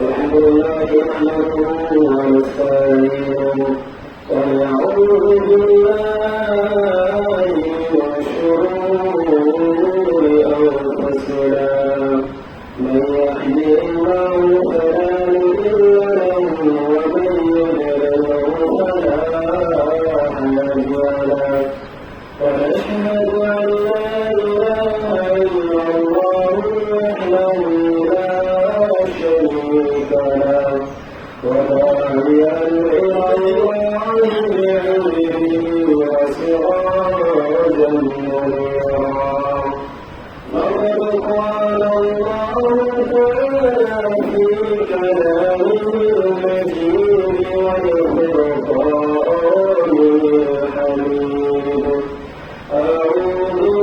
الحمد لله نحمده ونستعينه ونعوذ بالله من شرور أنفسنا من يهده الله فلا مضل له ومن يضلل فلا هادي له ونشهد أن لا إله إلا الله وحده لا شريك له وداعيا إلى الله بعلمه وسراجا منيرا فقد قال الله تعالى في كلامه المجيد وفرقانه الحميد أعوذ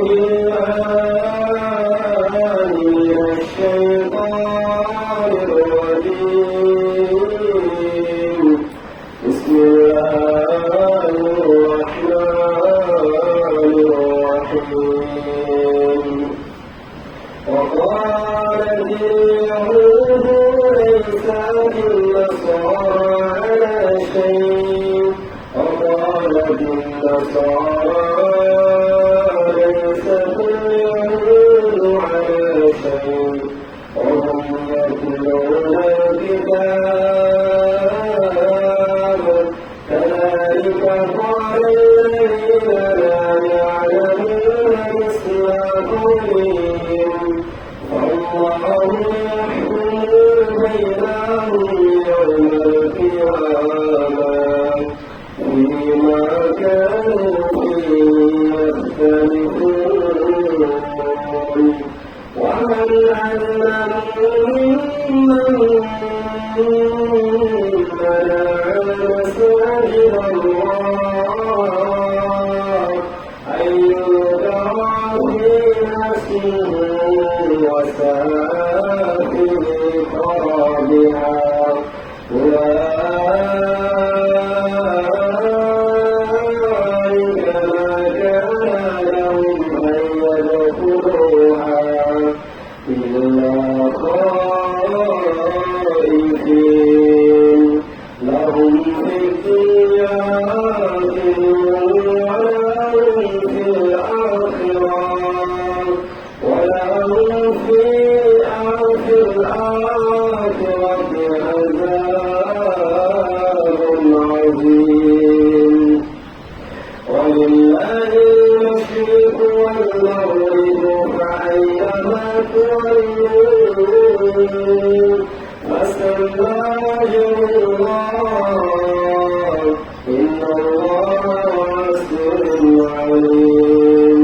بالله من الشيطان الرجيم بسم الله الرحمن الرحيم وقالت اليهود ليست النصارى على شيء وقالت النصارى ليست اليهود على شيء وهم يتلون الكتاب كذلك قال الذين لا يعلمون مثل قولهم والله يحكم بينهم يوم القيامة فيما كانوا فيه يختلفون ومن أظلم ممن منع مساجد الله أن يذكر فيها اسمه وسعى في خرابها أولئك ما كان لهم أن يدخلوها إلا خائفين لهم في الدنيا ولهم في الآخرة ولهم في الآخرة عذاب عظيم ولله المشرق والمغرب فأينما تولوا فثم أجر الله إن الله واسع عليم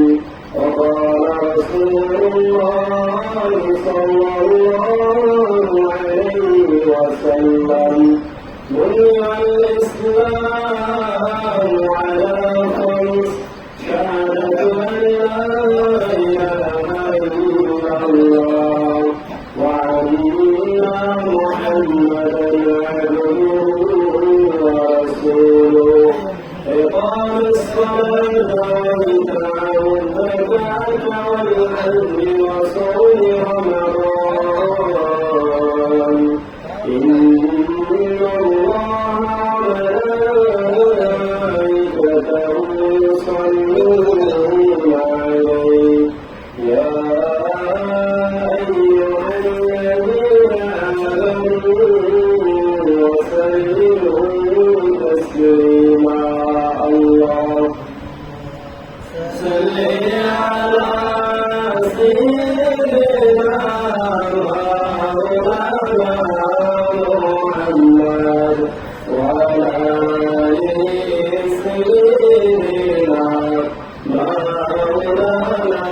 وقال رسول الله صلى الله عليه وسلم بني الإسلام على خمس شهادة أن لا إله إلا الله وأن محمدا عبده ورسوله إقام الصلاة وإيتاء الزكاة والحج وصوم رمضان إن الله وملائكته يصلون عليه يا أيها الذين آمنوا وسلموا تسليما الله صل على سيدنا محمد وعلى آله سيدنا مولانا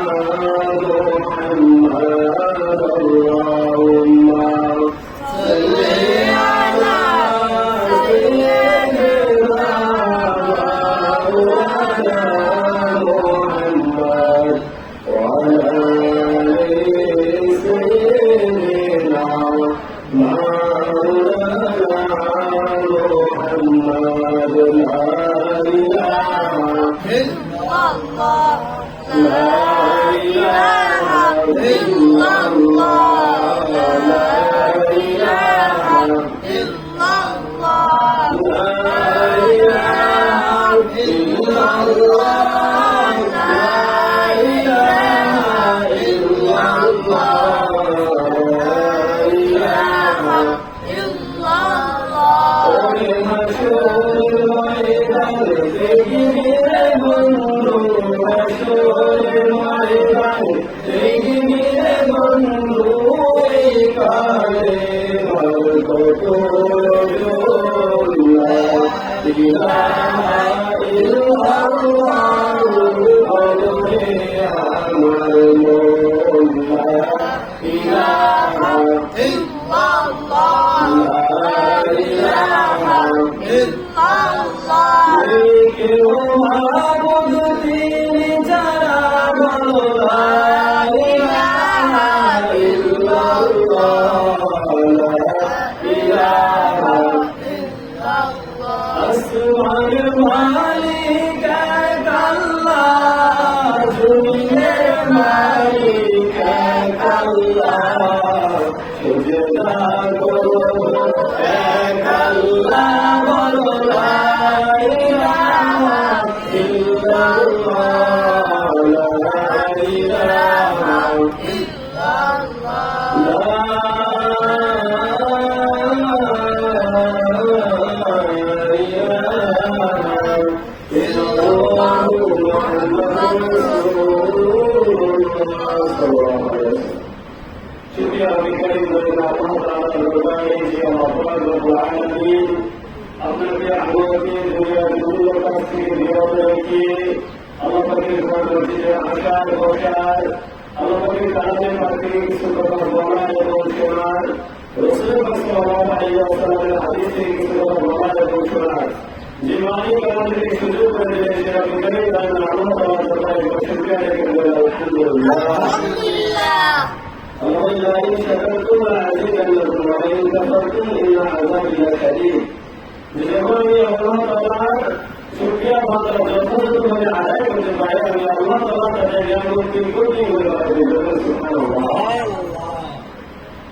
محمد اللهم صل على سيدنا مولانا محمد وعلى آله سيدنا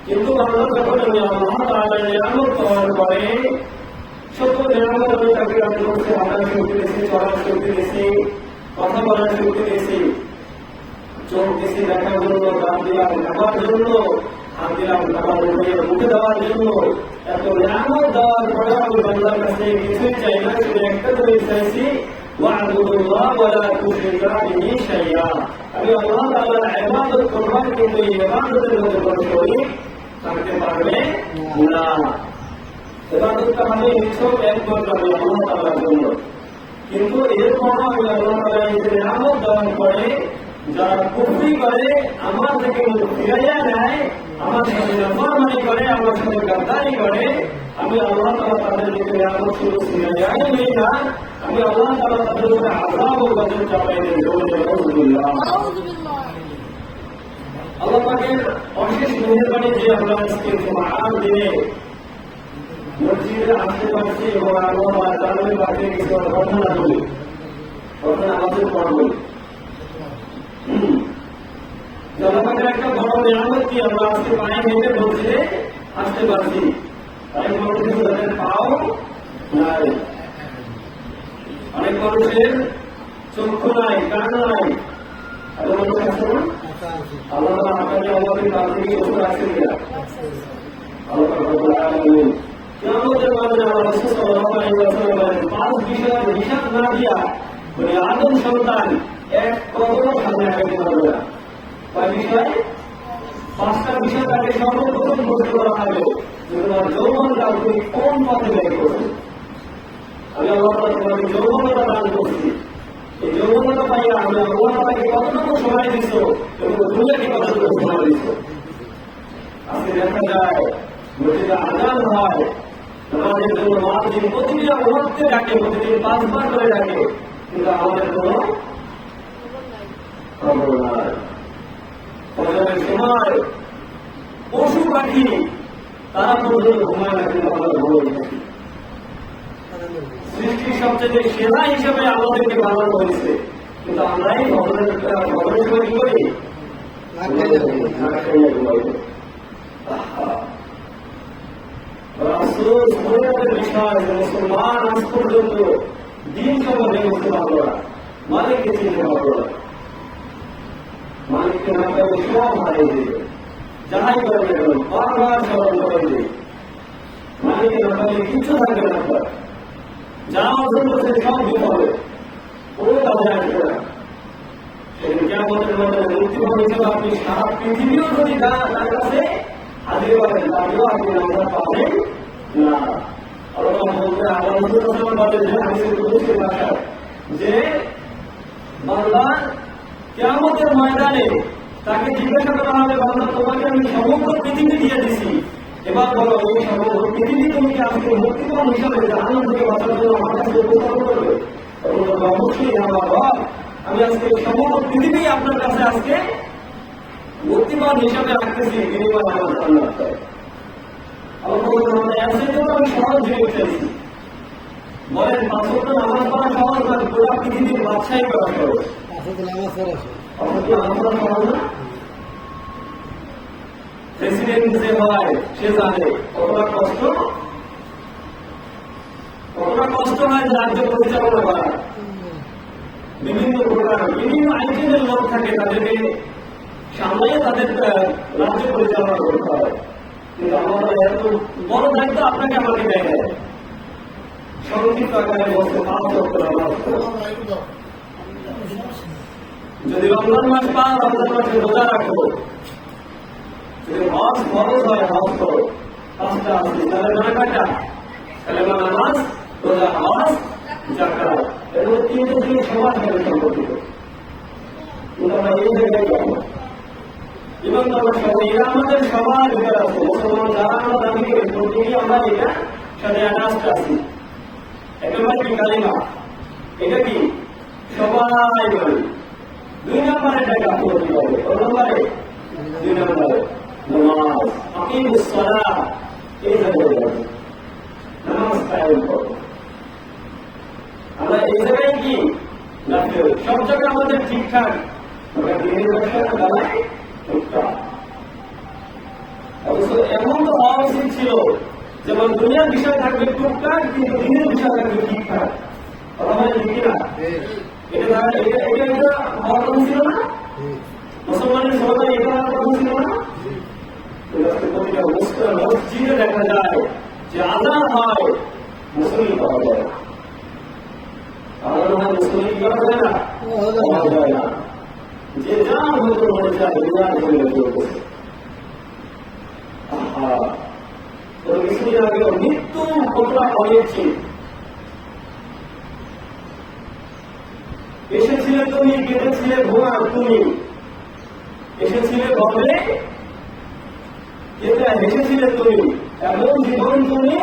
কিন্তু আমরা যখন আল্লাহ তাআলার নিয়ামত পাওয়ার পরে ছোট নিয়ামত আমি তাকে আমি করছি, হাঁটার শক্তি দিয়েছি, চলার শক্তি দিয়েছি, কথা বলার শক্তি দিয়েছি, চোখ দিয়েছি দেখার জন্য, কান দিলাম খাবার জন্য, হাত দিলাম খাবার মুখে দেওয়ার জন্য। এত নিয়ামত দেওয়ার পরে আমি বান্দার কাছে কিছুই চাই না, শুধু একটা জিনিস চাইছি, ওয়া'বুদুল্লাহ ওয়া লা তুশরিকু বিহি শাইআ। আমি আল্লাহ তাআলার ইবাদত করব, কিন্তু এই ইবাদতের মধ্যে কোনো শরীক থাকতে পারবে না। ইবাদতটা মানে নিছক একমাত্র আল্লাহ তাআলার জন্য। কিন্তু এরপর আমি আল্লাহ তাআলার এই নিয়ামত দেওয়ার পরে যারা কুফরি করে, আমার থেকে মুখ ফিরাইয়া নেয়, আমার সাথে নাফরমানি করে, আমার সাথে গাদ্দারি করে, আমি আল্লাহ তাআলা তাদের দিকে নিয়ামত শুধু ফিরাইয়াই নেই না, আমি আল্লাহ তাআলা তাদের উপরে আযাব ও গজব চাপাই দেই। আলহামদুলিল্লাহ। আল্লাহ পাকের অশেষ মেহেরবানি যে আমরা আজকে জুমার দিনে মসজিদে আসতে পারছি এবং আল্লাহ তাআলার পাকে কিছু প্রার্থনা করি, প্রার্থনা আমাদের পড়ব। জনগণের একটা বড় নিয়ামত কি আমরা আজকে পায়ে হেঁটে মসজিদে আসতে পারছি। অনেক মানুষের তাদের পাও নাই, অনেক মানুষের চক্ষু নাই, কান নাই, এত মানুষ আছে না? আল্লাহ আপনাকে আমাদের কাছ থেকে ওষুধ আসছে কিনা? আল্লাহ কিয়ামতের মাঝে আমার রাসূল সাল্লাল্লাহু আলাইহি ওয়াসাল্লাম বলেন, 5 বিষয়ের হিসাব না দিয়া বলে আদম সন্তান এক কদমও সামনে আগাতে পারবে না। কয় বিষয়? 5টা বিষয় তাকে সর্বপ্রথম প্রশ্ন করা হবে যে তোমার যৌবনকাল তুমি কোন পথে ব্যয় করবে। আমি আল্লাহ তাআলা তোমাকে যৌবনতা দান করছি, এই যৌবনতা পাইয়া আমি আল্লাহ তাআলাকে কতটুকু সময় দিচ্ছ এবং দুনিয়াকে কতটুকু সময় দিচ্ছ। আজকে দেখা যায় মসজিদে আযান হয়, নামাজের জন্য মুয়াজ্জিন প্রতিদিন ওয়াক্তে ডাকে, প্রতিদিন 5 বার করে ডাকে, কিন্তু আমাদের কোনো খবর নাই। ফজরের সময় পশু পাখি তারা পর্যন্ত ঘুমায় না, কিন্তু আমরা ঘুমিয়ে থাকি। সৃষ্টির সবচেয়ে সেরা হিসেবে আমাদেরকে বানানো হয়েছে, কিন্তু আমরাই ভবনের সময় কি করি? বিষয় মুসলমান আজ পর্যন্ত দিন সম্বন্ধে বুঝতে পারলো না, মালিককে চিনতে পারলো না। মালিককে না পেলে সব হারিয়ে দিবে, যাহাই করে দেখুন বারবার স্মরণ করে দিবে। মালিককে না পেলে কিছু থাকবে না, যা অর্জন করছে সব বিফলে, কোনো কাজে আসবে না। সেদিন কিয়ামতের মধ্যে মৃত্যুবরণ হিসেবে আপনি সারা পৃথিবীও যদি তার কাছে হাজির করেন, তাহলেও আপনি নাম্বার পাবেন না। আল্লাহ বলতে আল্লাহ বলেন যে হাদিসের কুদসির ভাষায় যে বান্দা কিয়ামতের ময়দানে তাকে জিজ্ঞাসা করা হবে, বান্দা তোমাকে আমি সমগ্র পৃথিবী দিয়ে দিছি, এবার বলো এই সমগ্র পৃথিবী তুমি কি আজকে মুক্তিপণ হিসাবে জাহান্নাম থেকে বাঁচার জন্য আমার কাছে উপস্থাপন করবে? অবশ্যই আমার রব, আমি আজকে সমগ্র পৃথিবী আপনার কাছে আজকে মুক্তিপণ হিসাবে রাখতেছি, বিনিময় আমার জান্নাত। আমি সহজ হয়ে চাইছি, বলেন 5 ওয়াক্ত নামাজ পড়া সহজ না, পুরো পৃথিবীর বাদশাহী করা সহজ। প্রেসিডেন্ট যে হয় সে জানে কতটা কষ্ট হয় রাজ্য পরিচালনা করা। বিভিন্ন প্রকার বিভিন্ন আইনের লোক থাকে, তাদেরকে সামনে তাদের রাজ্য পরিচালনা করতে হয়। কিন্তু আমাদের এত বড় দায়িত্ব আপনাকে আমাকে দেয় না। সংক্ষিপ্ত আকারে বলতে 5 ওয়াক্ত নামাজ পড়ো। যদি রমজান মাস পান, রমজান মাসে রোজা রাখো। যদি হজ ফরজ হয়, হজ করো। 5টা আছে, তাহলে মানে কয়টা? কালেমা, নামাজ, রোজা, হজ, যাকাত। এর মধ্যে 3টে জিনিস সবার সাথে সম্পর্কিত। কিন্তু আমরা এই জায়গায় যাবো। এবং এরা আমাদের সবার ভিতরে আছে। মুসলমান যারা আমরা দাবি করি, প্রত্যেকেই আমরা এটা সাথে অ্যাটাচড আছি। একেবারে কি কালিমা, এটা কি সবাই বলি। 2 নম্বরে টাকা করতে হবে, 2 নম্বরে নামাজ, আকিমুস সালাহ, এই জায়গায় নামাজ কায়েম করো। আমরা এই জায়গায় কি সব জায়গায় আমাদের ঠিকঠাক, আমরা দিনের ব্যবসা দাঁড়াই ঠিকঠাক। অবশ্য এমন তো হওয়া উচিত ছিল, যেমন দুনিয়ার বিষয় থাকবে টুকটাক, কিন্তু দিনের বিষয় থাকবে ঠিকঠাক। ঠিক না? এটা হওয়ার কথা ছিল না? মুসলমানের সরকার এটা হওয়ার কথা ছিল না? প্রতিটা মসজিদে দেখা যায় যে আযান হয়, মুসলিম পাওয়া যায় না। আযান হয়, মুসলিম করা যায় না, পাওয়া যায় না। যে যা হয়তো মনে চায় দুনিয়ার জন্য করতেছে। কিছুদিন আগে মৃত্যু কতটা হয়েছে, এসেছিলে তুমি, কেটেছিলে ভোগার তুমি, এসেছিলে গর্বে, হেসেছিলে তুমি, এমন জীবন তুমি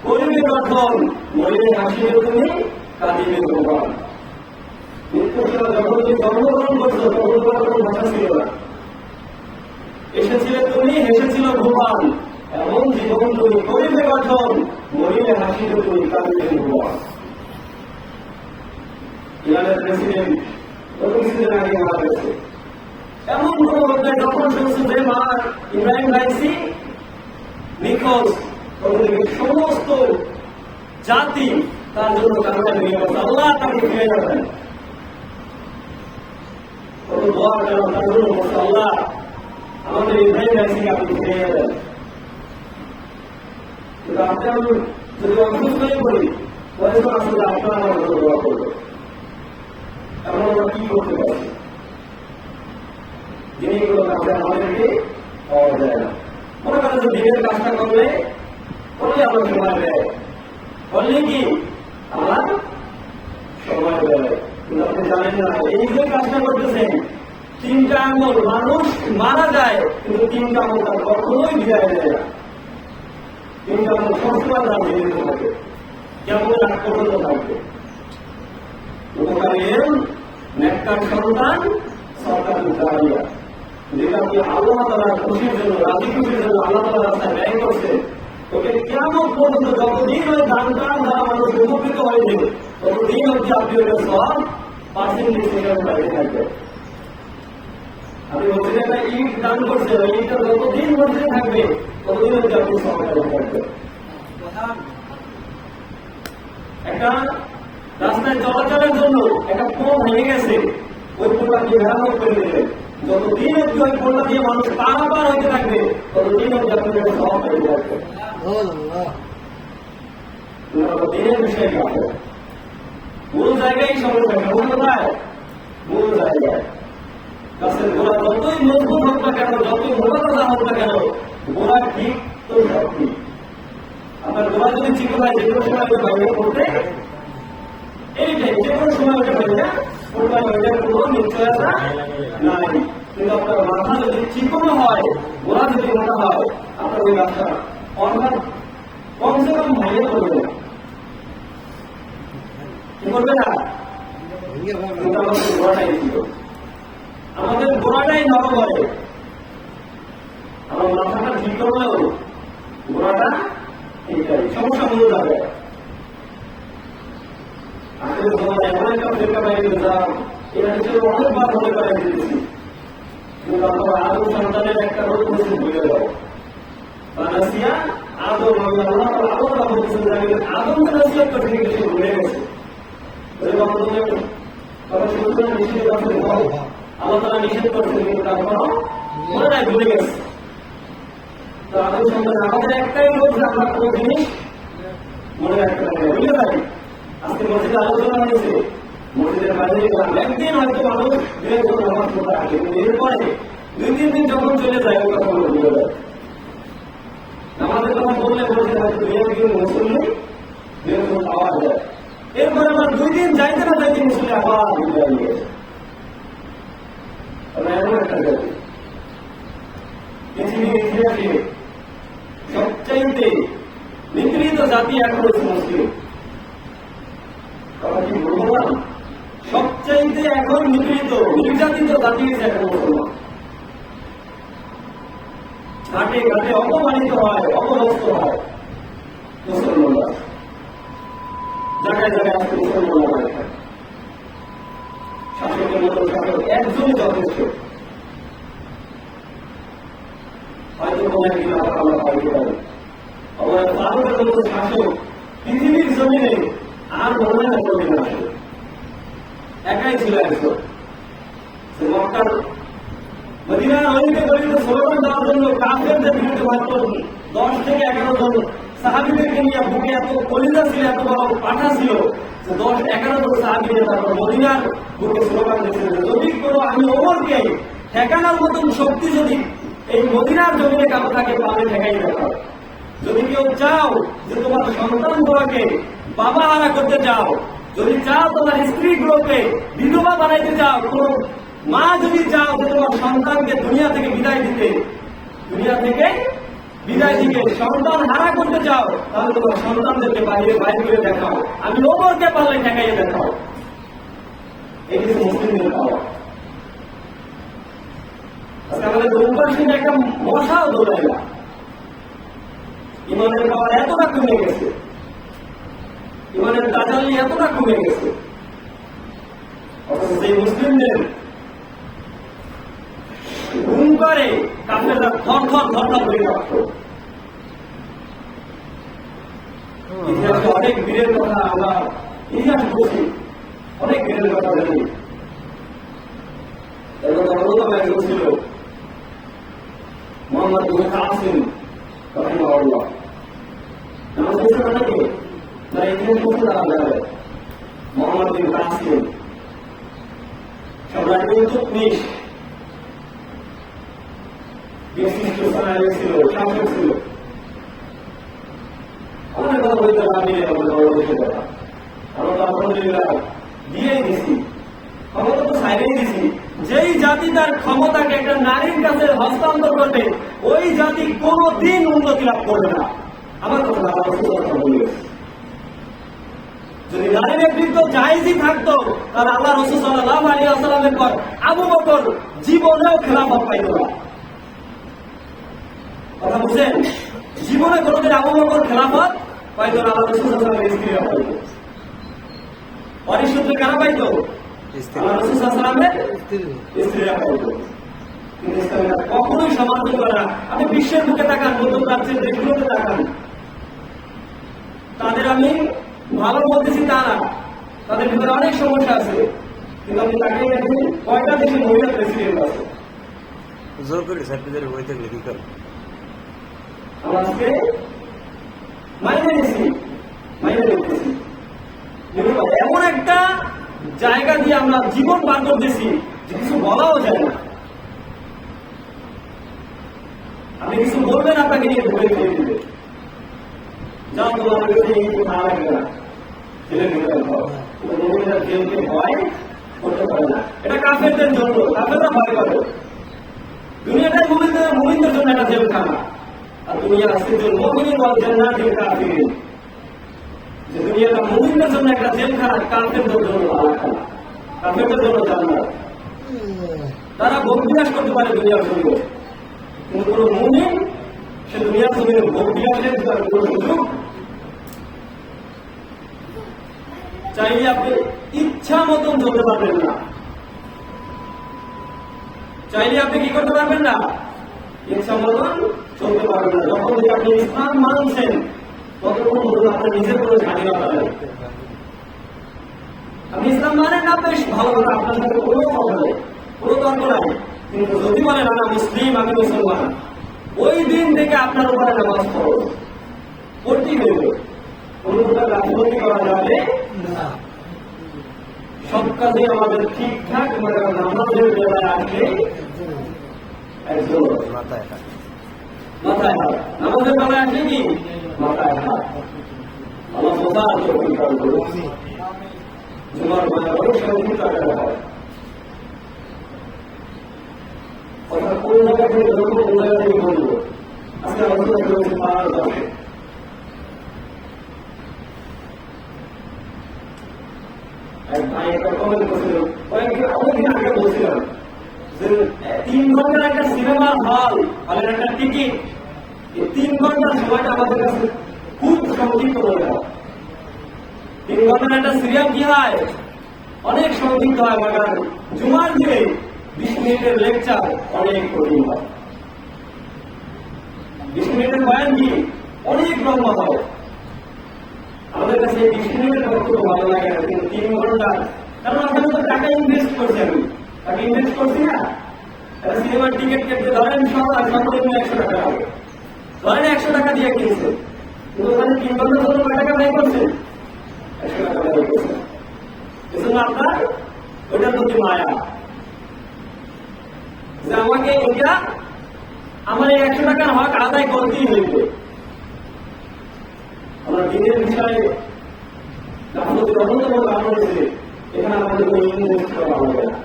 করিবে গঠন, মরিবে হাসিবে তুমি, কাঁদিবে ভগবান। মৃত্যুর সময় যখন তুমি জন্মগ্রহণ করছো, তখন তোমার কোনো ভাষা ছিল না। এসেছিলে তুমি, হেসেছিল ভগবান, এমন জীবন তুমি করিবে গঠন, মরিবে হাসিবে তুমি, কাঁদিবে ভগবান। ইরানের প্রেসিডেন্ট কিছুদিন আগে মারা গেছে। এমন কোন ঘটনায় যখন শুনছে যে মার ইব্রাহিম রাইসি নিখোঁজ, সমস্ত জাতি তার জন্য কান্নায় নিয়ে গেছে, আল্লাহ তাকে ফিরে যাবেন। কত দোয়া কেন তার জন্য বলছে, আল্লাহ আমাদের ইব্রাহিম রাইসিকে আপনি ফিরে যাবেন। কিন্তু আপনি আমি যদি অসুস্থ হয়ে পড়ি, বয়স আসলে আপনার আমার জন্য দোয়া করবে। এখন আমরা কি করতে পারছি? জিনিসগুলো আমাদেরকে পাওয়া যায় না। মনে করেন যে দিনের কাজটা করলে আমার সময় দেয়, করলে কি আমার সময় দেয়। কিন্তু আপনি জানেন না, এই যে কাজটা করতেছেন, 3টা আঙুল মানুষ মারা যায়, কিন্তু 3টা আঙুল তার কখনোই বিদায় দেয় না। 3টা আঙুল সবসময় তার জীবিত থাকে, কেমন রাগ পর্যন্ত থাকবে। উপকারী নেককার সন্তান, সরকার জারিয়া। যেটা আপনি আল্লাহ তাআলার খুশির জন্য, রাজি খুশির জন্য আল্লাহ তাআলার রাস্তায় ব্যয় করছে, ওকে কিয়ামত পর্যন্ত যতদিন ওই দানটা দ্বারা মানুষ উপকৃত হয়নি, ততদিন অবধি আপনি ওটা সব পার্সেন্টেজ হিসেবে বাইরে থাকবেন। আপনি মসজিদে একটা ইট দান করছেন, ওই ইটটা যতদিন মসজিদে থাকবে ততদিন অবধি আপনি সব বাইরে থাকবেন। একটা রাস্তায় চলাচলের জন্য একটা পোল ভেঙে গেছে, ওই পোলটা আপনি মেরামত করে দিলেন, যতদিন অবধি ওই পোলটা দিয়ে মানুষ পারাপার হইতে থাকবে ততদিন অবধি আপনি সব বাইরে থাকবেন। দিনের বিষয়টা মূল জায়গায় সমস্যা, কোথায়? মূল জায়গায়। গাছের গোড়া যতই মজবুত হোক না কেন, যতই মোটা হোক না কেন, গোড়া ঠিক তো সব ঠিক। আপনার গোড়া যদি ঠিক হয়, যে কোনো সময় বাইরে করতে এইটাই, যে কোনো সময় ওটা বাইরে করতে ওইটার কোনো নিশ্চয়তা নাই। কিন্তু আপনার মাথা যদি চিকনো হয়, গোড়া যদি মোটা হয়, আপনার ওই গাছটা অর্থাৎ কমসে কম ভাইয়ে করবে না, কি করবে না? গোড়াটাই ছিল, আমাদের গোড়াটাই নরম হয়। আমার মাথাটা ঠিক করলেও গোড়াটা এইটাই সমস্যা মূল যাবে। আসলে তোমার এমন একটা ফেরকা বাইরে যাও, এটা হিসেবে অনেকবার মনে করাই দিতেছি, কিন্তু আপনার আদম সন্তানের একটা রোগ বলছে ভুলে যাও। নাসিয়া আদম, আমি আল্লাহ আদম বলছেন, আদমকে নাসিয়াত করতে গিয়ে সে ভুলে গেছে। আল্লাহ তাআলা নিষেধ করছেন, কিন্তু তারপর মনে নাই, ভুলে গেছে। তো আদম সন্তান আমাদের একটাই রোগ, আমরা কোনো জিনিস মনে রাখতে পারি না, বুঝতে পারি। আজকে মসজিদে আলোচনা হয়েছে, মসজিদের বাইরে গেলাম, একদিন হয়তো মানুষ ধীরে ধীরে নামাজ পড়তে আসে, কিন্তু এরপরে 2-3 দিন যখন চলে যায় ওই কথা বলে ভুলে যায়। নামাজের কথা বললে মসজিদে হয়তো 2 দিন মুসল্লি পাওয়া যায়, এরপরে আমার 2 দিন যাইতে না যাইতে মুসল্লি আবার বিদায় নিয়ে গেছে। এমন একটা জাতি পৃথিবীর ইতিহাসে সবচাইতে নিপীড়িত জাতি এখন হচ্ছে মুসলিম। কথা কি বলবো না? সবচাইতে এখন নিপীড়িত নির্যাতিত জাতি হচ্ছে এখন মুসলমান। ঘাটে ঘাটে অপমানিত হয়, অপদস্থ হয় মুসলমানরা, জায়গায় জায়গায় আজকে মুসলমানরা হয়ে থাকে। শাসকের মতো শাসক একজনই যথেষ্ট, হয়তো কোন একদিন আবার আমরা পাইতে পারি। আবার ভারতের মতো শাসক পৃথিবীর জমিনে আর মনে হয় কোনদিন আসে, একাই ছিল একজন। মক্কার মদিনার অলিতে গলিতে স্লোগান দেওয়ার জন্য কাফেরদের বিরুদ্ধে মাত্র 10 থেকে 11 জন সাহাবীদেরকে নিয়ে বুকে এত কলিজা ছিল, এত বড় পাঠা ছিল, 10-11 জন সাহাবী নিয়ে তারপর মদিনার বুকে স্লোগান দিয়েছিলেন, যদি কোনো আমি ওমরকে ঠেকানোর মতন শক্তি যদি এই মদিনার জমিনে কারো থাকে তাহলে ঠেকাই দেখাও। যদি কেউ চাও যে তোমার সন্তানগুলোকে বাবা হারা করতে চাও, যদি চাও তোমার স্ত্রীগুলোকে বিধবা বানাইতে চাও, কোন মা যদি চাও যে তোমার সন্তানকে দুনিয়া থেকে বিদায় দিতে, দুনিয়া থেকে বিদায় দিকে সন্তান হারা করতে চাও, তাহলে তোমার সন্তানদেরকে বাইরে বাইরে করে দেখাও, আমি ওমরকে পারলে ঠেকাইয়ে দেখাও। এই কিছু মুসলিমদের পাওয়া। আজকে আমাদের উপাসীন একটা মশাও দৌড়ায় না, ইমানের পাওয়ার এতটা কমে গেছে, ইমানের তাজাল্লি এতটা কমে গেছে। অথচ সেই মুসলিমদের ঘুম করে কাফেররা থর থর থর থর করে রাখত। ইতিহাসে অনেক বীরের কথা আমরা ইতিহাস বলছি, অনেক বীরের কথা জানি। এবং অন্যতম একজন ছিল মোহাম্মদ ইবনে কাসিম রাহিমাহুল্লাহ। নাম শুনছেন অনেকে? যারা ইতিহাস পড়তে তারা জানে মোহাম্মদ ইবনে কাসিম সম্রাট ইলতুৎমিশ বিশিষ্ট সেনাপতি ছিল, শাসক ছিল। অনেক কথা বলতে পারি আমাদের বাংলাদেশের কথা, আমরা তো আলহামদুলিল্লাহ দিয়েই দিছি, ক্ষমতা তো সাইডেই দিছি। যেই জাতি তার ক্ষমতাকে একটা নারীর কাছে হস্তান্তর করবে, ওই জাতি কোনদিন উন্নতি লাভ করবে না। আমার কথা না, আমার কথা বলে, যদি নারী নেতৃত্ব জায়েজই থাকতো তাহলে আল্লাহ রাসূল সাল্লাল্লাহু আলাইহি ওয়াসাল্লামের পর আবু বকর জীবনেও খেলাফত পাইত না। কথা বুঝছেন? জীবনে কোনোদিন আবু বকর খেলাফত পাইত না, আল্লাহ রাসূল সাল্লাল্লাহু আলাইহি ওয়াসাল্লামের স্ত্রীরা পাইত। পরিশুদ্ধ কেন পাইত? আল্লাহ রাসূল সাল্লাল্লাহু আলাইহি ওয়াসাল্লামের স্ত্রীরা পাইত। কিন্তু ইসলামীরা কখনোই সমর্থন করে না। আপনি বিশ্বের বুকে তাকান, মধ্যপ্রাচ্যের দেশগুলোতে তাকান, তাদের আমি ভালো বলতেছি তা না, তাদের ভিতরে অনেক সমস্যা আছে, কিন্তু আপনি তাকে দেখেন কয়টা দেশে মহিলা প্রেসিডেন্ট আছে। জোর করে সার্টিফিকেট হয়ে থাকলে কি করে? আমরা আজকে মাইনে নিচ্ছি, মাইনে নিতেছি, এমন একটা জায়গা দিয়ে আমরা জীবন পার করতেছি যে কিছু বলাও যায় না। আপনি কিছু বলবেন, আপনাকে নিয়ে ধরে ফেলে দিবে, যাও তোমার কাছে ভালো লাগবে না, ছেলে মেয়েরা জেলকে ভয় করতে পারে না। এটা কাফেরদের জন্য, কাফেররা ভয় করে। দুনিয়াটাই মুমিনদের জন্য একটা জেলখানা, আর দুনিয়া আসছে মুমিনের বলছেন না যে কাফির, যে দুনিয়াটা মুমিনদের জন্য একটা জেলখানা, কাফেরদের জন্য আলাদা, কাফেরদের জন্য জান্নাত। তারা ভোগ বিলাস করতে পারে দুনিয়ার জন্য, কিন্তু কোনো মুমিন সে দুনিয়ার জমিনে ভোগ বিলাসের কোনো সুযোগ চাইলে আপনি ইচ্ছা মতন চলতে পারবেন না। চাইলে আপনি কি করতে পারবেন না? ইচ্ছা মতন চলতে পারবেন না। যখন আপনি ইসলাম মানছেন ততক্ষণ ধরুন আপনার নিজের কোনো স্বাধীনতা নেই। আপনি ইসলাম মানেন না, বেশ ভালো করে, আপনার সাথে কোনো কথা নেই, কোনো তর্ক নাই। কিন্তু যদি বলেন না মুসলিম, আমি মুসলমান, ওই দিন থেকে আপনার উপরে নামাজ খরচ করতেই হইবে। কোনো প্রকার রাজনীতি করা যাবে না। সব কাজে আমাদের ঠিকঠাক নামাজের বেলায় আসলে একজন মাথায় হাত, নামাজের বেলায় আসলে কি মাথায় হাত, আমার বোঝার চোখের কাজ করেছি তোমার মাথা অনেক সময় টাকা হয়। অর্থাৎ কোন জায়গা থেকে ধরবো, কোন জায়গা থেকে বলবো, আজকে আলোচনা করেছি পাওয়া যাবে। এক ভাই একটা কমেন্ট করছিল, অনেকদিন আগে বলছিলাম যে 3 ঘন্টার একটা সিনেমার হলের একটা টিকিট, এই 3 ঘন্টার সময়টা আমাদের কাছে খুব সংক্ষিপ্ত হয়ে যায়। 3 ঘন্টার একটা সিরিয়াল কি হয়, অনেক সংক্ষিপ্ত হয়, বাগান জুমার দিনে 20 মিনিটের লেকচার অনেক কঠিন হয়। 20 মিনিটের বয়ান কি অনেক লম্বা হয়। আমাদের কাছে 20 মিনিটের বক্তব্য ভালো লাগে না, কিন্তু 3 ঘন্টা, কারণ আপনাদের তো টাকা ইনভেস্ট করছি, আমি টাকা ইনভেস্ট করছি না। একটা সিনেমার টিকিট কেটে ধরেন সর্বনিম্ন 100 টাকা লাগে, ধরেন 100 টাকা দিয়ে কিনছে, কিন্তু ওখানে 3 ঘন্টার জন্য কয় টাকা ব্যয় করছে? 100 টাকা ব্যয় করছে। এজন্য আপনার ওইটার প্রতি মায়া, যে আমাকে এটা আমার এই 100 টাকার হক আদায় করতেই হইবে। আমরা দিনের বিষয়ে গাফলতির অন্যতম কারণ হচ্ছে এখানে আমাদের কোনো ইনভেস্ট করা হবে না।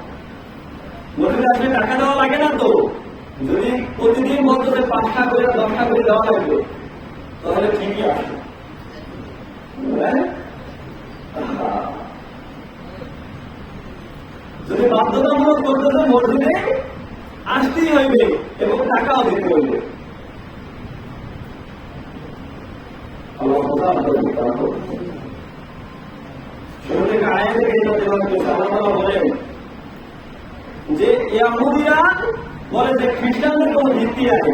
মসজিদে আসলে টাকা দেওয়া লাগে না তো, যদি প্রতিদিন বলতো যে 5টা করে 10টা করে দেওয়া লাগবে তাহলে ঠিকই আসে। যদি বাধ্যতামূলক করতে তো মসজিদে আসতেই হইবে এবং টাকাও দিতে হইবে। বলেন যে ইহুদিরা বলে যে খ্রিস্টানদের কোন ভিত্তি নাই,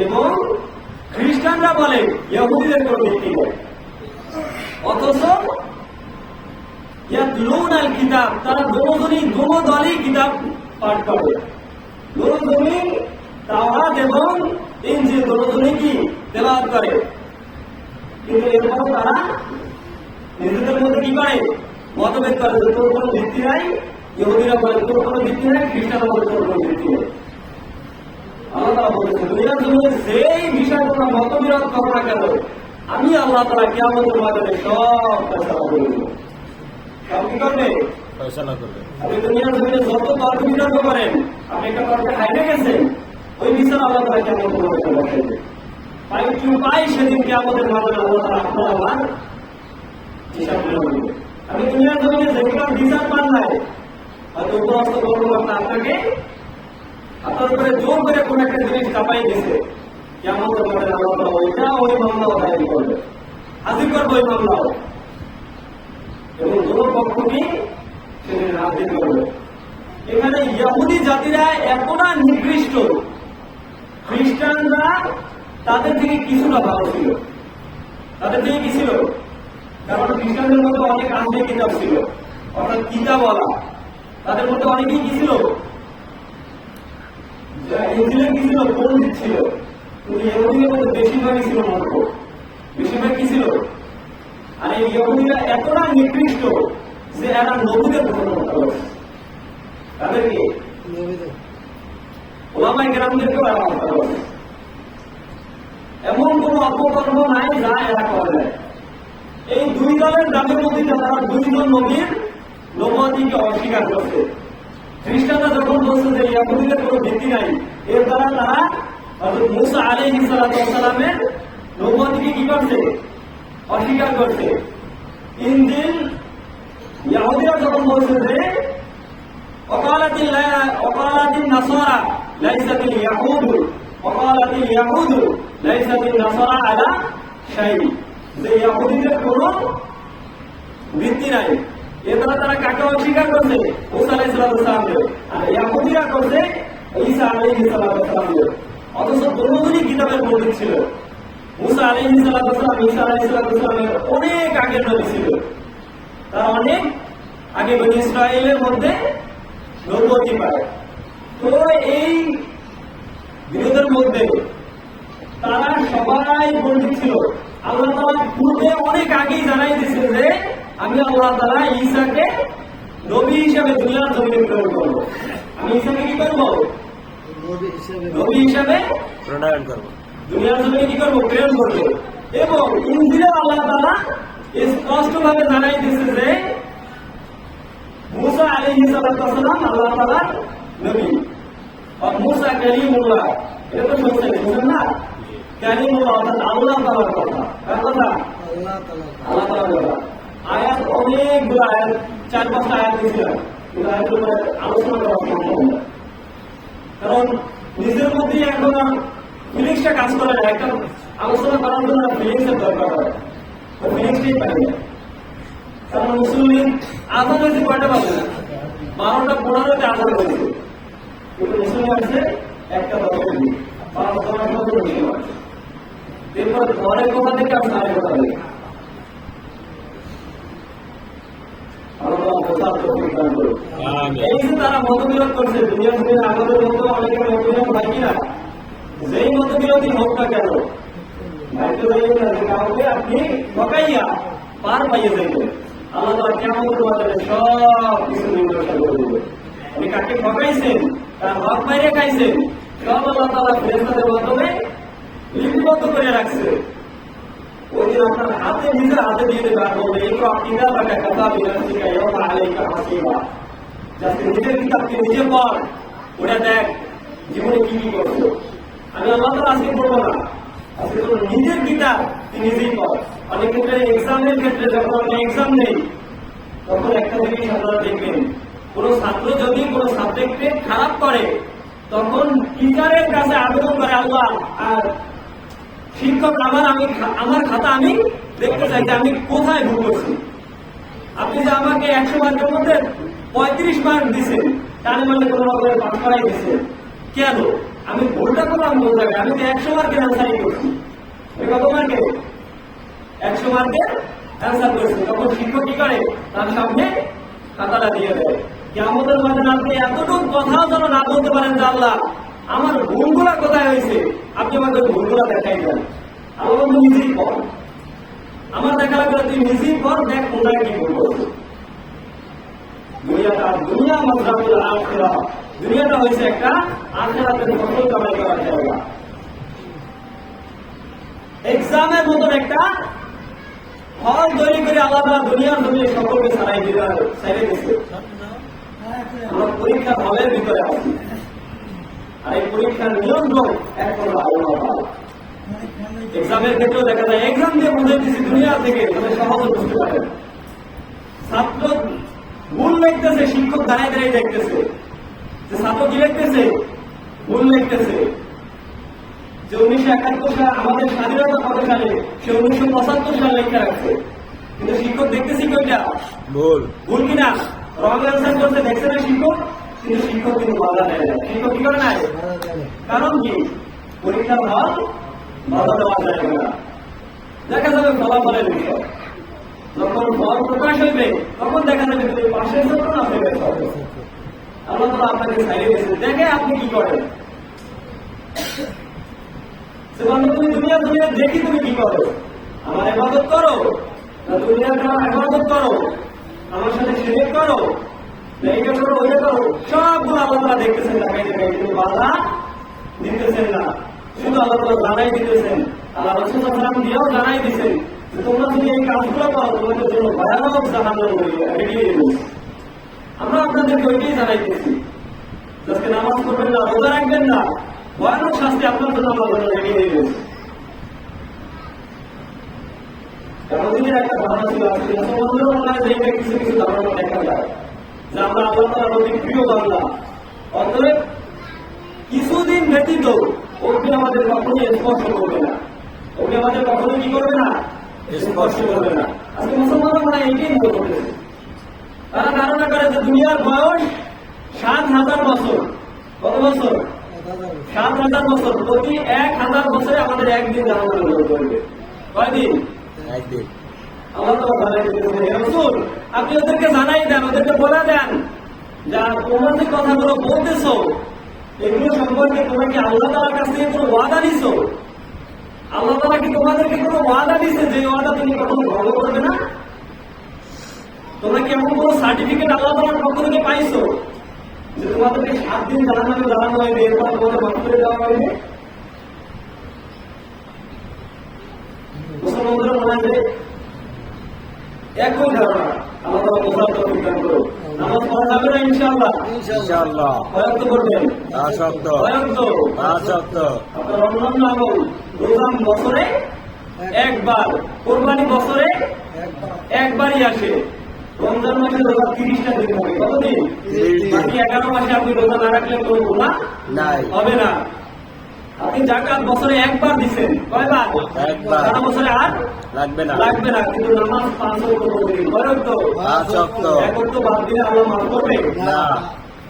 এবং খ্রিস্টানরা বলে ইহুদিদের কোন ভিত্তি নেই। অথচ ইয়াতলুনাল কিতাব, তারা দোনো দলই কিতাব পাঠ করে, দোনোজনই তাওরাত এবং ইনজিল দোনোজনই কি তেলাওয়াত করে। কিন্তু এরপর তারা নিজেদের মধ্যে কি করে মতভেদ করে যে তোর কোনো ভিত্তি নাই, ইহুদিরা বলে তোর কোনো ভিত্তি নাই, খ্রিস্টানরা বলে তোর কোনো ভিত্তি নেই। আল্লাহ বলেছে দুনিয়ার জন্য যেই বিষয় তোমরা মতবিরোধ করো না কেন, আমি আল্লাহ তাআলা কিয়ামতের ময়দানে সব ফয়সালা করে দেব। সব কি করবে? ফয়সালা করবে। আপনি দুনিয়ার জমিনে যত তর্ক বিতর্ক করেন, আপনি একটা তর্কে হাইরে গেছেন, ওই বিচার আল্লাহ তাআলা কিয়ামতের ময়দানে বসাইবে। পাই সেদিন কিয়ামতের ময়দানে আল্লাহ তাআলা আপনার আমার হিসাব নেবেন। আমি দুনিয়ার জমিনে যেগুলো বিচার পান নাই, হয়তো উপরস্থ কর্মকর্তা আপনাকে আপনার উপরে জোর করে কোন একটা জিনিস চাপাই দিয়েছে, কেমন করবেন আল্লাহ ওইটা ওই মামলাও দায়ের করবে, হাজির করবো ওই মামলাও, এবং দুটো পক্ষকে সেদিন হাজির করবে। এখানে ইহুদি জাতিরা এতটা নিকৃষ্ট, খ্রিস্টানরা তাদের থেকে কিছুটা ভালো ছিল। তাদের থেকে কি ছিল? কারণ খ্রিস্টানদের মধ্যে অনেক আধুনিক কিতাব ছিল, অর্থাৎ কিতাব বলা, তাদের মধ্যে অনেকেই কি ছিল, ইঞ্জিলের কি ছিল, পণ্ডিত ছিল। কিন্তু ইহুদিদের মধ্যে বেশিরভাগই ছিল মূর্খ, বেশিরভাগ কি ছিল। আর এই ইহুদিরা এতটা নিকৃষ্ট যে এরা নবীদের গ্রহণ করতে পারছে, তাদেরকে ওলামায়ে কেরামদেরকেও এরা মানতে পারছে। এমন কোন অপকর্ম নাই যা এরা করে নাই। এই দুই দলের দামের মধ্যে তারা দুইজন নবীর নবুয়তকে অস্বীকার করছে। খ্রিস্টানরা যখন বলছে যে ইহুদিদের কোনো ভিত্তি নাই, এর দ্বারা তারা হযরত মূসা আলাইহিস সালামের নবুয়তকে কি করছে? অস্বীকার করছে। ইনজিল ইহুদিরা যখন বলছে যে ওয়াকালাতিন নাসারা লাইসাতিল ইয়াহুদু ওয়াকালাতিল ইয়াহুদু লাইসাতিন নাসারা আলা শাই, যে ইহুদিদের কোনো ভিত্তি নাই, এ দ্বারা তারা কাকে অস্বীকার করছে? মূসা আলাইহিস সালামকে। আর ইহুদিরা করছে ঈসা আলাইহিস সালামকে। অথচ দুজনই কিতাবের পণ্ডিত ছিল। মূসা আলাইহিস সালাম, ঈসা আলাইহিস সালামের অনেক আগের নবী ছিল, তারা অনেক আগে বনী ইসরায়েলের মধ্যে নবুয়ত পায়। তো এই বিরোধের মধ্যে তারা সবাই পণ্ডিত ছিল। আল্লাহ তাআলা পূর্বে অনেক আগেই জানাই দিয়েছেন যে আমি আল্লাহ তাআলা ঈসাকে নবী হিসেবে দুনিয়ার জমিনে প্রেরণ করব। আমি ঈসাকে কি করব? নবী হিসেবে প্রণয়ন করব, দুনিয়ার জমিনে কি করব? প্রেরণ করব। এবং ইনজিলে আল্লাহ তাআলা স্পষ্টভাবে জানাই দিয়েছে যে মূসা আলাইহিস সালাম আল্লাহ তাআলার নবী, আর মূসা কালিমুল্লাহ। এটা তো শুনছেন, বুঝেন না? কালিমুল্লাহ অর্থাৎ আল্লাহ তাআলার কথা। কার কথা? আল্লাহ তাআলার কথা। আয়াত অনেকগুলো আয়াত, 4-5টা আয়াত দিয়েছিলাম, কিন্তু আয়াতগুলো আলোচনা করা সম্ভব না, কারণ নিজের মধ্যেই এখন ফিলিংসটা কাজ করে না। একটা আলোচনা করার জন্য ফিলিংসের দরকার হয়, ফিলিংসটাই পাই না। কারণ মুসলিম আজান হয়েছে কয়টা বাজে? 12টা 15-তে আজান হয়েছে, কিন্তু মুসলিম আছে 1টা 10 এরপর ঘরের কথা থেকে আমি সাড়ে কথা বলি। এই যে তারা মতবিরোধ করছে দুনিয়া থেকে, আমাদের মতো অনেকের মতবিরোধ হয় কিনা, যেই মতবিরোধী হোক না কেন, কাউকে আপনি ঠকাইয়া পার পাইয়ে যাইবেন। আল্লাহ তাআলা কিয়ামতের ময়দানে সব কিছু নির্দেশনা করে দেবেন। আপনি কাকে ঠকাইছেন, তার হক বাইরে খাইছেন, সব আল্লাহ তাআলা ফেরেশতাদের মাধ্যমে লিপিবদ্ধ করে রাখছে। ওই দিন আপনার হাতে, নিজের হাতে দিয়ে দেবে, আর বলবে এই কিতাবাকা কাফা বিনাফসিকা ইয়াওমা আলাইকা হাসিবা। যাতে নিজের কিতাবকে নিজে পড়, ওটা দেখ জীবনে কি কি করছো। আমি আল্লাহ তাআলা আজকে পড়বো না, আজকে তোর নিজের কিতাব তুই নিজেই পড়। অনেক ক্ষেত্রে এক্সামের ক্ষেত্রে যখন আমরা এক্সাম নেই, তখন একটা জিনিস আপনারা দেখবেন, কোন ছাত্র যদি কোন সাবজেক্টে খারাপ করে, তখন টিচারের কাছে আবেদন করে, আল্লাহ আর শিক্ষক আমার খাতা আমি দেখতে চাই যে আমি কোথায় ভুল করছি। আপনি যে আমাকে 100 মার্কের মধ্যে 35 মার্ক দিচ্ছেন, তার মানে কোন রকমের পাস করাই দিচ্ছেন কেন? আমি ভুলটা করলাম কোন জায়গায়? আমি তো 100 মার্কের অ্যান্সারই করছি। কত মার্কের? 100 মার্কের অ্যান্সার করেছি। তখন শিক্ষক কি করে? তার সামনে খাতাটা দিয়ে দেয়। কিয়ামতের ময়দানে আপনি এতটুকু কথাও যেন না বলতে পারেন যে আল্লাহ আমার ভুলগুলা কোথায় হয়েছে, আপনি আমাদের ভুলগুলা দেখাই দেন। আল্লাহ নিজেই পড়, আমার দেখা লাগবে তুই নিজেই পড়, দেখ কোনটায় কি ভুল করছো। দুনিয়া মাযরাবুল আখিরাহ, দুনিয়াটা হয়েছে একটা আখিরাতের ফসল কামাই করার জায়গা। এক্সামের মতন একটা হল তৈরি করে আল্লাহ তাআলা দুনিয়ার জমিনে সকলকে ছাড়াই দিয়েছে। আমরা পরীক্ষার হলের ভিতরে আছি, আর এই পরীক্ষার নিয়ন্ত্রণ একমাত্র আল্লাহ তাআলা। এক্সামের ক্ষেত্রেও দেখা যায়, এক্সাম দিয়ে বুঝে দিচ্ছি দুনিয়া থেকে, তাহলে সহজে বুঝতে পারেন ছাত্র ভুল লিখতেছে, শিক্ষক দাঁড়ায় দাঁড়ায় দেখতেছে যে ছাত্র কি লিখতেছে, ভুল লিখতেছে। যে 1971 সালে আমাদের স্বাধীনতা কত সালে, সে 1975 সালে লেখা রাখছে, কিন্তু শিক্ষক দেখতেছি কি ওইটা ভুল। ভুল কিনা, রং অ্যান্সার করতে দেখছে না শিক্ষক, কিন্তু শিক্ষক কিন্তু বাধা দেয় না। শিক্ষক কি করে নাই? কারণ কি, পরীক্ষার হল বাধা দেওয়া যায় না, দেখা যাবে ফলাফলের বিষয়। যখন ফল প্রকাশ হইবে তখন দেখা যাবে তুমি পাশের জন্য না ফেলে আল্লাহ তাআলা আপনাকে ছাড়িয়ে দিয়েছে, দেখে আপনি কি করেন। তুমি দুনিয়া দেখি তুমি কি করো, আমার ইবাদত করো না দুনিয়ার ইবাদত করো, আমার সাথে শিরক করো, এইটা করো ওইটা করো, সবগুলো আল্লাহ তাআলা দেখতেছেন, দেখাই দেখাই, কিন্তু বাধা দিতেছেন না। শুধু আল্লাহ তাআলা জানাই দিতেছেন, আল্লাহ রাসূল সাল্লাল্লাহু আলাইহি ওয়াসাল্লাম দিয়েও জানাই দিতেছেন যে তোমরা যদি এই কাজগুলো করো তোমাদের জন্য ভয়ানক জাহান্নাম রেডি হয়ে গেছে। আমরা আপনাদেরকে ওইটাই জানাইতেছি, আজকে নামাজ পড়বেন না, রোজা রাখবেন না, ভয়ানক শাস্তি আপনার জন্য আমার জন্য রেডি হয়ে গেছে। আমাদের একটা ধারণা ছিল, আজকে মুসলমানদের মনে যে কিছু কিছু ধারণা দেখা যায় যে আমরা আল্লাহ তাআলার অতি প্রিয় বান্দা, অতএব কিছুদিন ব্যতীত ওকে আমাদের কখনোই স্পর্শ করবে না, ওকে আমাদের কখনো কি করবে না, স্পর্শ করবে না। আজকে মুসলমানরা মানে এইটাই মনে করতেছে, তারা ধারণা করে যে দুনিয়ার বয়স ৭,০০০ বছর। কত বছর? ৭,০০০ বছর। প্রতি ১,০০০ বছরে আমাদের একদিন জাহান্নামে করবে। কয়দিন? একদিন। আল্লাহ তাআলা জানাই দিতেছেন, হে রাসূল আপনি ওদেরকে জানাই দেন, ওদেরকে বলে দেন যা তোমরা যে কথাগুলো বলতেছো এগুলো সম্পর্কে তোমরা কি আল্লাহ তাআলার কাছ থেকে কোনো ওয়াদা নিছো? আল্লাহ তাআলা কি তোমাদেরকে কোনো ওয়াদা দিছে যে ওয়াদা তুমি কখনো ভঙ্গ করবে না? তোমরা কি এমন কোনো সার্টিফিকেট আল্লাহ তাআলার পক্ষ থেকে পাইছো যে তোমাদেরকে ৭ দিন জাহান্নামে দাঁড়ানো হইবে, এরপর তোমাদের মাফ করে দেওয়া হইবে? মুসলমানদের মনে হয় যে একই ধারণা। আল্লাহ তাআলা বোঝার তৌফিক দান করুন। নামাজ পড়া যাবে না ইনশাআল্লাহ? ইনশাআল্লাহ। কয়েক করবেন, আসক্ত। আসক্ত। আপনার অন্যান্য আমল, রোজা বছরে একবার, কোরবানি বছরে একবারই আসে। রমজান মাসে রোজা ৩০টা দিন হবে। কতদিন? ৩০ দিন। বাকি ১১ মাসে আপনি রোজা না রাখলে কোনো গুনাহ নাই। হবে না। আপনি যাকাত বছরে একবার দিচ্ছেন, কয়বার? একবার। সারা বছরে আর লাগবে না। লাগবে না, কিন্তু নামাজ ৫ ওয়াক্ত প্রতিদিন। কয় ওয়াক্ত? আসক্ত। এক ওয়াক্ত বাদ দিলে আল্লাহ মাফ করবে? না।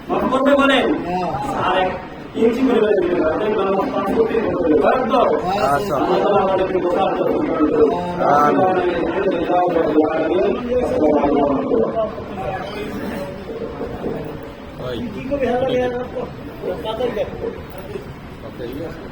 মাফ করবে বলেন? আর ১ ইঞ্চি করে বেড়ে দিবেন, আপনি নামাজ ৫ ওয়াক্ত করবেন। কয় ওয়াক্ত? আসক্ত। আল্লাহ তাআলা আমাদেরকে বোঝার তৌফিক দান করুন। ওই। কি করবে? ওকে, ইয়ে আছে।